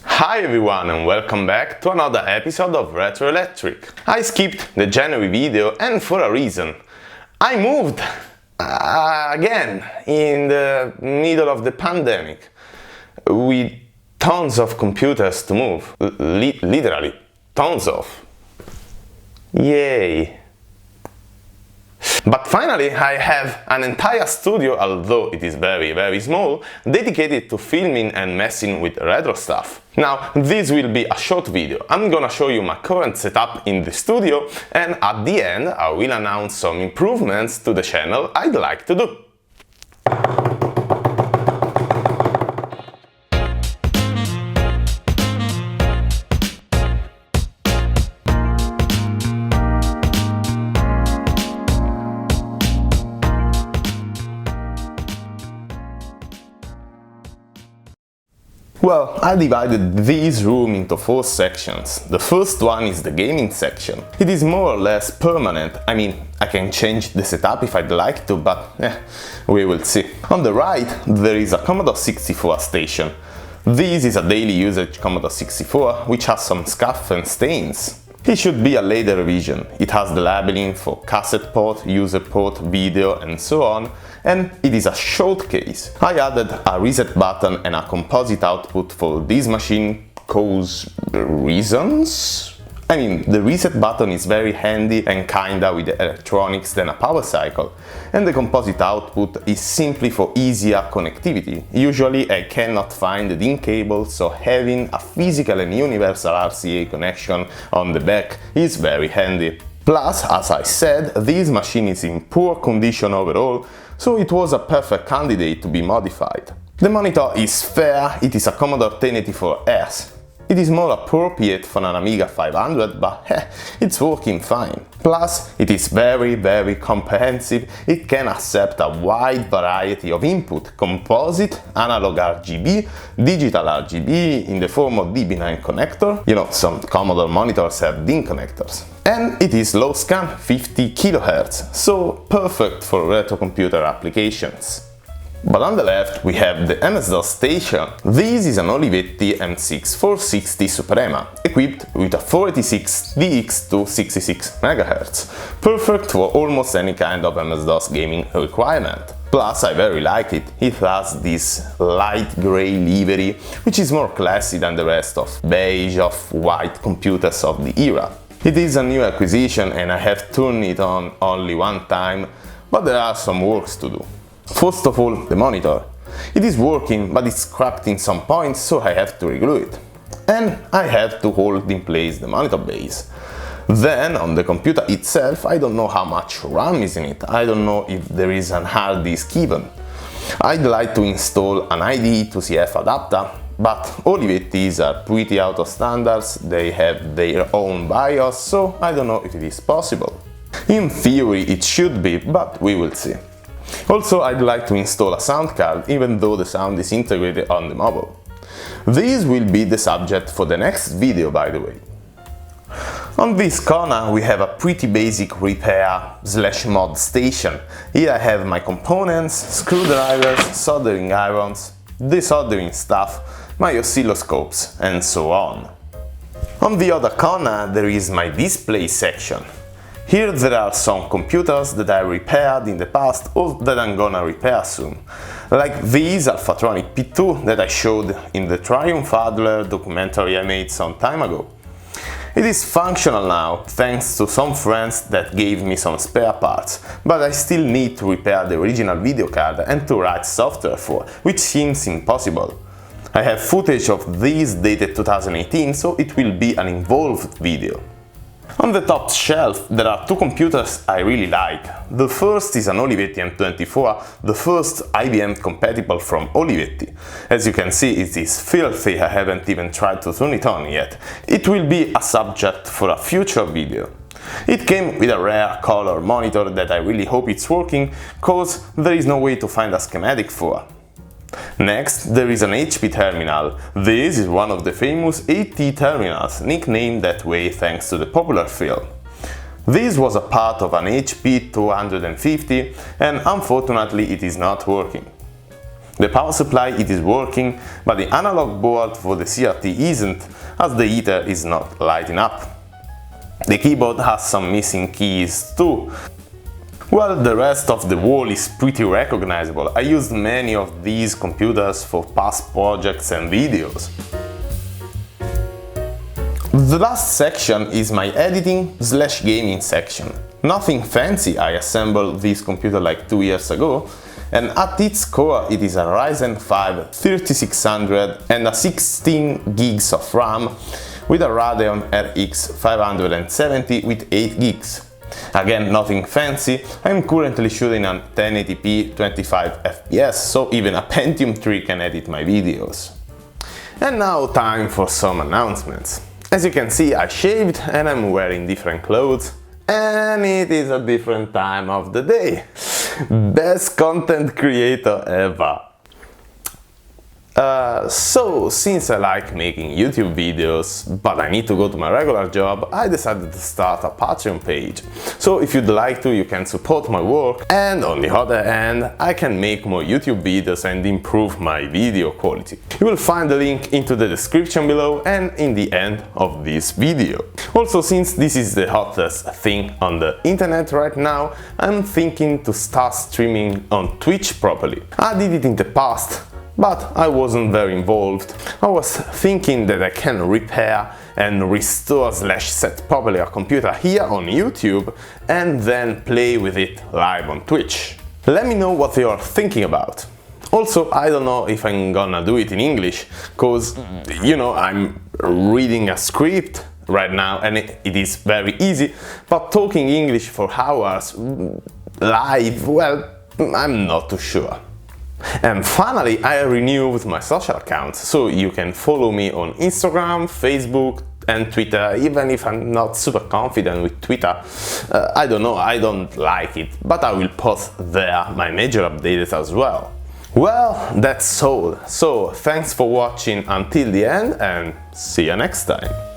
Hi everyone and welcome back to another episode of Retro Electric. I skipped the January video and for a reason. I moved again in the middle of the pandemic with tons of computers to move, literally tons of. Yay! But finally I have an entire studio, although it is very small, dedicated to filming and messing with retro stuff. Now, this will be a short video. I'm gonna show you my current setup in the studio and at the end I will announce some improvements to the channel I'd like to do. Well, I divided this room into 4 sections. The first one is the gaming section. It is more or less permanent. I mean, I can change the setup if I'd like to, but we will see. On the right, there is a Commodore 64 station. This is a daily usage Commodore 64, which has some scuff and stains. It should be a later revision. It has the labeling for cassette port, user port, video and so on, and it is a showcase. I added a reset button and a composite output for this machine cause reasons? I mean, the reset button is very handy and kinda with the electronics than a power cycle, and the composite output is simply for easier connectivity. Usually I cannot find the DIN cable, so having a physical and universal RCA connection on the back is very handy. Plus, as I said, this machine is in poor condition overall, so it was a perfect candidate to be modified. The monitor is fair, it is a Commodore 1084S. It is more appropriate for an Amiga 500, but it's working fine. Plus, it is very comprehensive. It can accept a wide variety of input: composite, analog RGB, digital RGB in the form of DB9 connector. You know, some Commodore monitors have DIN connectors. And it is low scan, 50 kHz, so perfect for retro computer applications. But on the left we have the MS-DOS station. This is an Olivetti M6 460 Suprema, equipped with a 486 DX266 MHz, perfect for almost any kind of MS-DOS gaming requirement. Plus, I very like it. It has this light grey livery, which is more classy than the rest of beige, off-white computers of the era. It is a new acquisition and I have turned it on only one time, but there are some works to do. First of all, the monitor. It is working, but it's cracked in some points, so I have to reglue it. And I have to hold in place the monitor base. Then, on the computer itself, I don't know how much RAM is in it. I don't know if there is an hard disk even. I'd like to install an IDE to CF adapter, but Olivettis are pretty out of standards, they have their own BIOS, so I don't know if it is possible. In theory it should be, but we will see. Also, I'd like to install a sound card, even though the sound is integrated on the mobile. This will be the subject for the next video, by the way. On this corner we have a pretty basic repair/mod station. Here I have my components, screwdrivers, soldering irons, desoldering stuff, my oscilloscopes and so on. On the other corner there is my display section. Here there are some computers that I repaired in the past or that I'm gonna repair soon, like this Alphatronic P2 that I showed in the Triumph Adler documentary I made some time ago. It is functional now, thanks to some friends that gave me some spare parts, but I still need to repair the original video card and to write software for, which seems impossible. I have footage of this dated 2018, so it will be an involved video. On the top shelf there are 2 computers I really like. The first is an Olivetti M24, the first IBM compatible from Olivetti. As you can see, it is filthy, I haven't even tried to turn it on yet. It will be a subject for a future video. It came with a rare color monitor that I really hope it's working, cause there is no way to find a schematic for. Next, there is an HP terminal. This is one of the famous AT terminals, nicknamed that way thanks to the popular film. This was a part of an HP 250 and unfortunately it is not working. The power supply it is working, but the analog board for the CRT isn't, as the heater is not lighting up. The keyboard has some missing keys too. Well, the rest of the wall is pretty recognizable. I used many of these computers for past projects and videos. The last section is my editing/gaming section. Nothing fancy, I assembled this computer like 2 years ago, and at its core it is a Ryzen 5 3600 and a 16 gigs of RAM with a Radeon RX 570 with 8 gigs. Again, nothing fancy. I'm currently shooting on 1080p 25 fps, so even a Pentium 3 can edit my videos. And now time for some announcements. As you can see, I shaved and I'm wearing different clothes, and it is a different time of the day. Best content creator ever. So, since I like making YouTube videos, but I need to go to my regular job, I decided to start a Patreon page. So if you'd like to, you can support my work, and on the other hand, I can make more YouTube videos and improve my video quality. You will find the link into the description below and in the end of this video. Also, since this is the hottest thing on the internet right now, I'm thinking to start streaming on Twitch properly. I did it in the past, but I wasn't very involved. I was thinking that I can repair and restore/set properly a computer here on YouTube and then play with it live on Twitch. Let me know what you're thinking about. Also, I don't know if I'm gonna do it in English, cause, you know, I'm reading a script right now and it is very easy, but talking English for hours live, well, I'm not too sure. And finally, I renewed my social accounts, so you can follow me on Instagram, Facebook and Twitter, even if I'm not super confident with Twitter. I don't know, I don't like it, but I will post there my major updates as well. Well, that's all. So, thanks for watching until the end and see you next time.